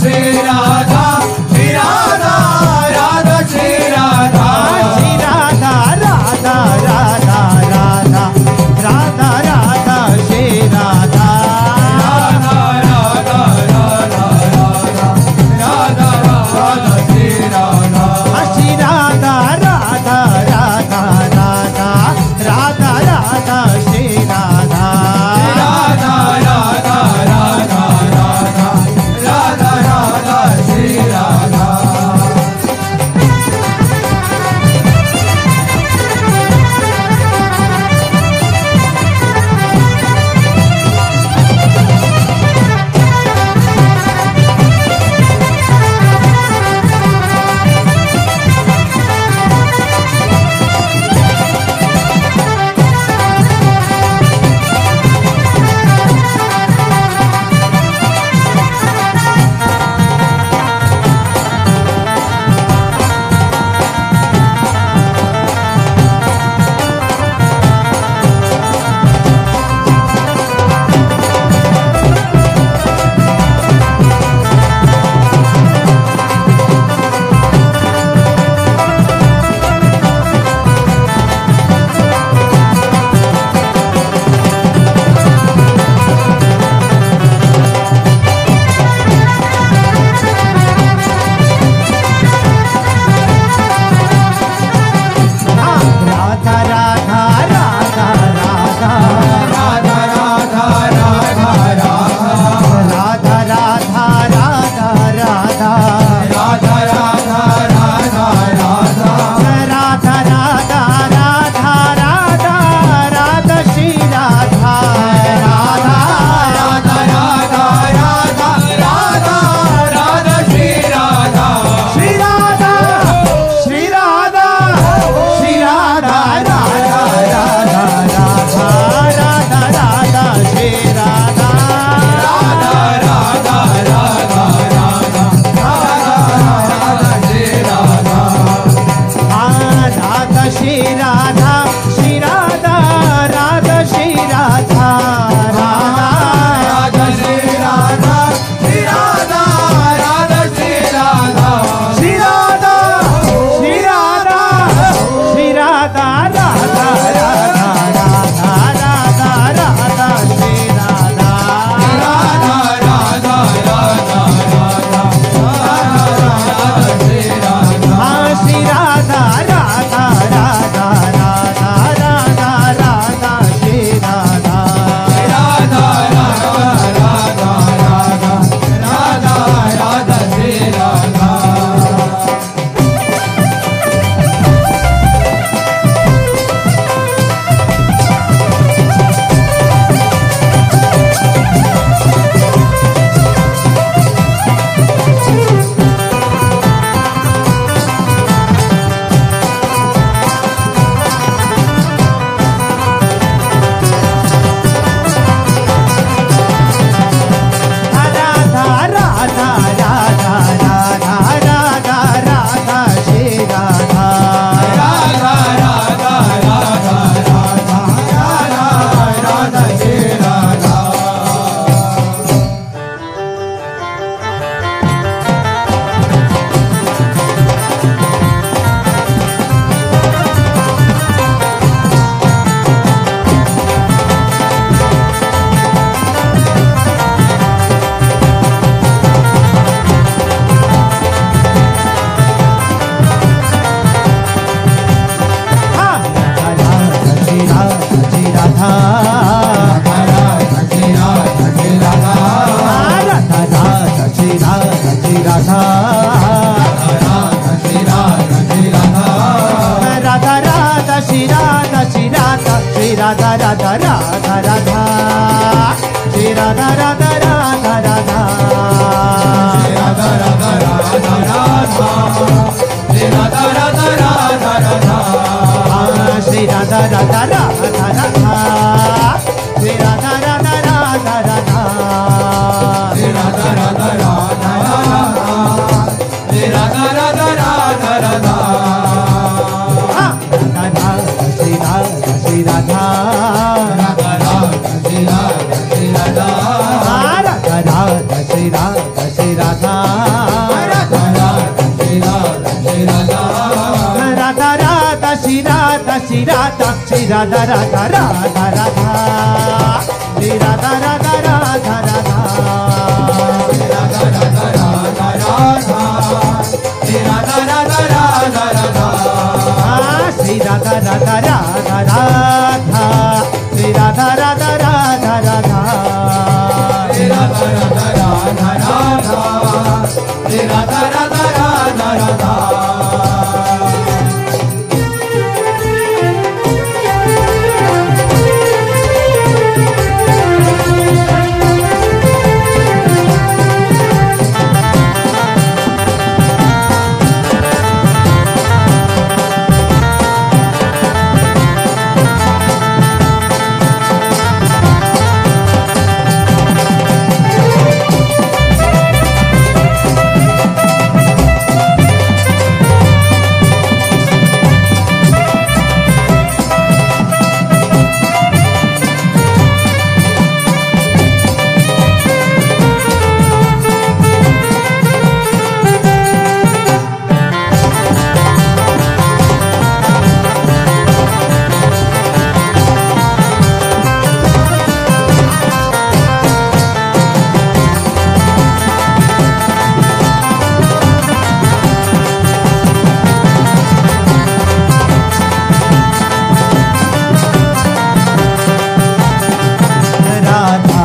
श्री राधा श्री राधा राधा श्री राधा श्री राधा राधा राधा राधा राधा राधा श्री राधा राधा राधा राधा राधा राधा राधा श्री राधा श्री राधा राधा राधा राधा राधा राधा श्री राधा राधा राधा राधा राधा राधा राधा श्री राधा राधा राधा राधा राधा श्री राधा राधा राधा राधा श्री राधा राधा राधा राधा श्री राधा राधा राधा राधा श्री राधा राधा राधा राधा श्री राधा राधा राधा राधा श्री राधा राधा राधा राधा राधा राधा राधा राधा श्री राधा राधा राधा राधा राधा राधा राधा राधा श्री राधा राधा राधा राधा श्री राधा राधा राधा राधा श्री राधा राधा राधा राधा श्री राधा राधा राधा राधा श्री राधा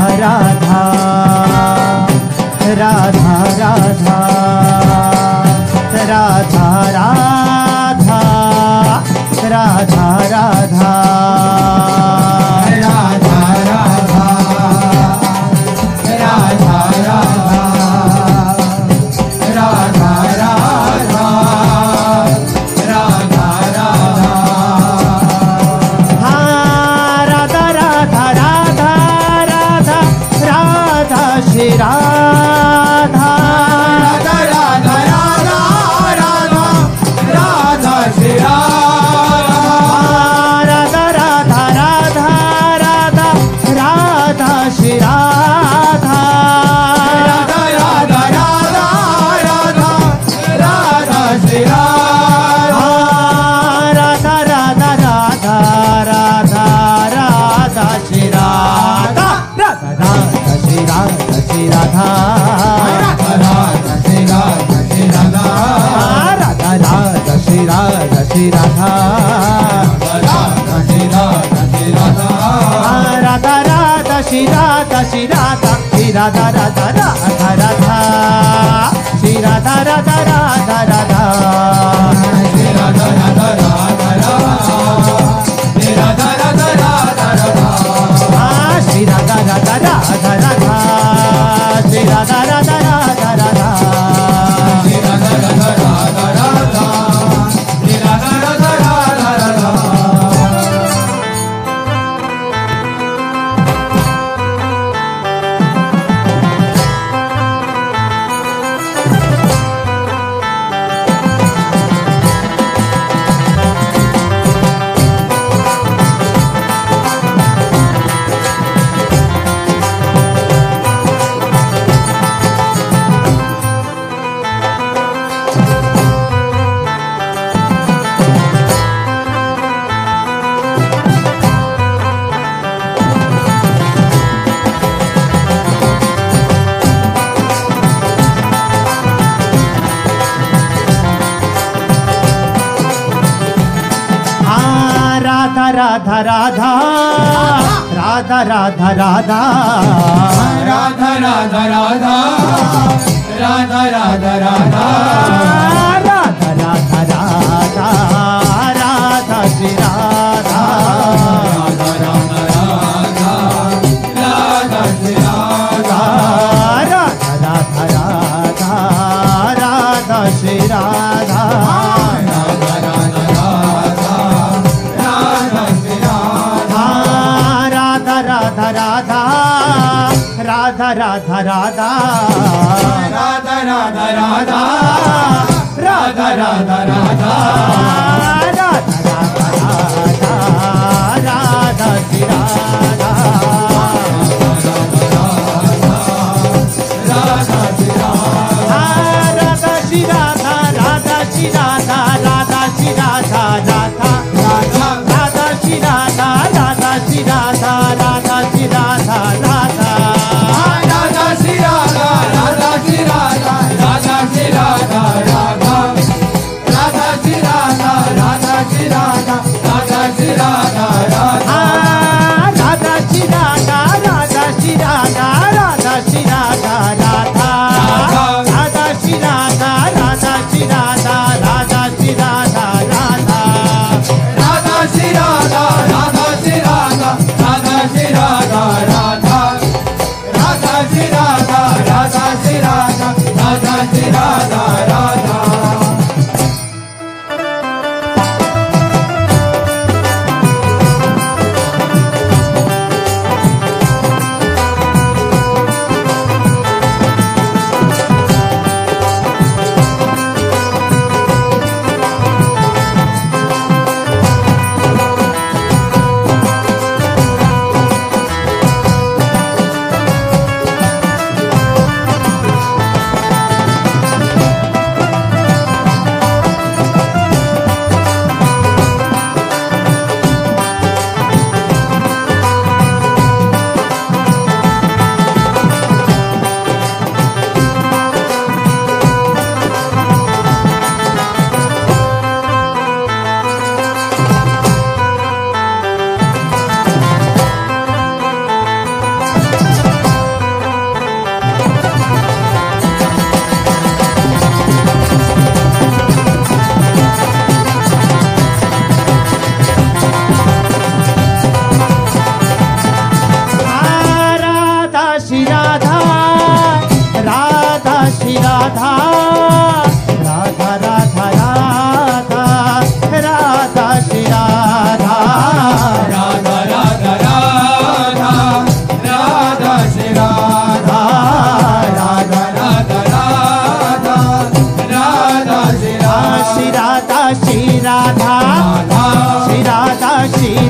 राधा राधा राधा राधा राधा राधा राधा श्री राधा राधा राधा राधा श्री राधा राधा राधा राधा श्री राधा राधा राधा राधा श्री राधा राधा राधा राधा श्री राधा राधा राधा राधा श्री राधा राधा राधा राधा श्री राधा राधा राधा राधा राधा राधा राधा राधा राधा राधा राधा राधा राधा राधा राधा राधा राधा राधा राधा श्री राधा राधा राधा राधा राधा श्री राधा राधा राधा राधा राधा श्री राधा राधा राधा राधा राधा श्री राधा राधा राधा राधा राधा राधा राधा राधा राधा राधा राधा राधा राधा राधा श्री राधा राधा श्री राधा राधा श्री राधा राधा श्री राधा राधा श्री राधा राधा राधा श्री राधा राधा राधा राधा राधा राधा श्री राधा राधा राधा राधा राधा श्री राधा राधा राधा राधा राधा श्री राधा श्री राधा श्री राधा श्री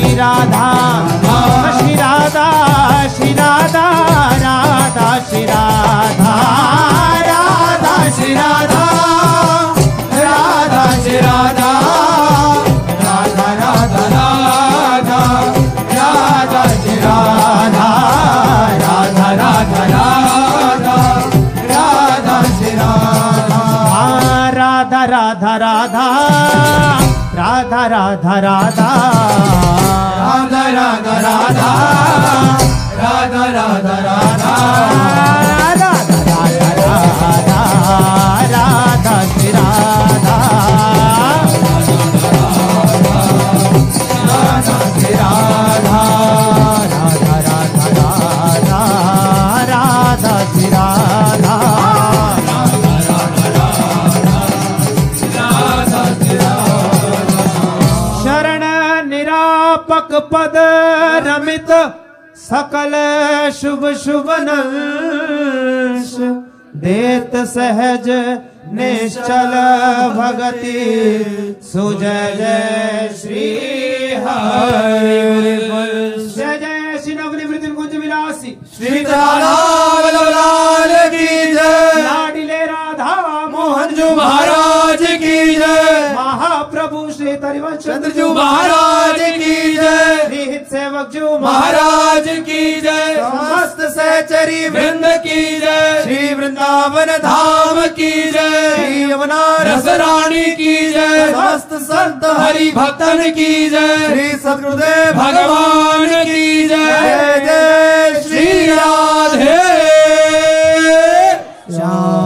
राधा श्री राधा श्री राधा राधा श्री राधा राधा श्री राधा राधा श्री राधा राधा राधा राधा राधा श्री राधा राधा राधा राधा राधा श्री राधा राधा राधा राधा राधा राधा राधा राधा राधा राधा राधा राधा राधा पद रमित सकल शुभ शुभ नंश देत सहज निश्चल भगति सुजय जय श्री हरि जय जय श्री नवनी वृद्धि कुंज विलासी श्री राधा महाराज की जय। महाप्रभु श्री तरिवंश चंद्रजू महाराज की जय। श्री हित सेवक जू महाराज की जय। समस्त सहचरी वृंद की जय। श्री वृंदावन धाम की जय। श्री यमुना रस रानी की जय। समस्त संत हरि भक्तन की जय। श्री सद्गुरुदेव भगवान की जय। जय जय श्री राधे श्याम।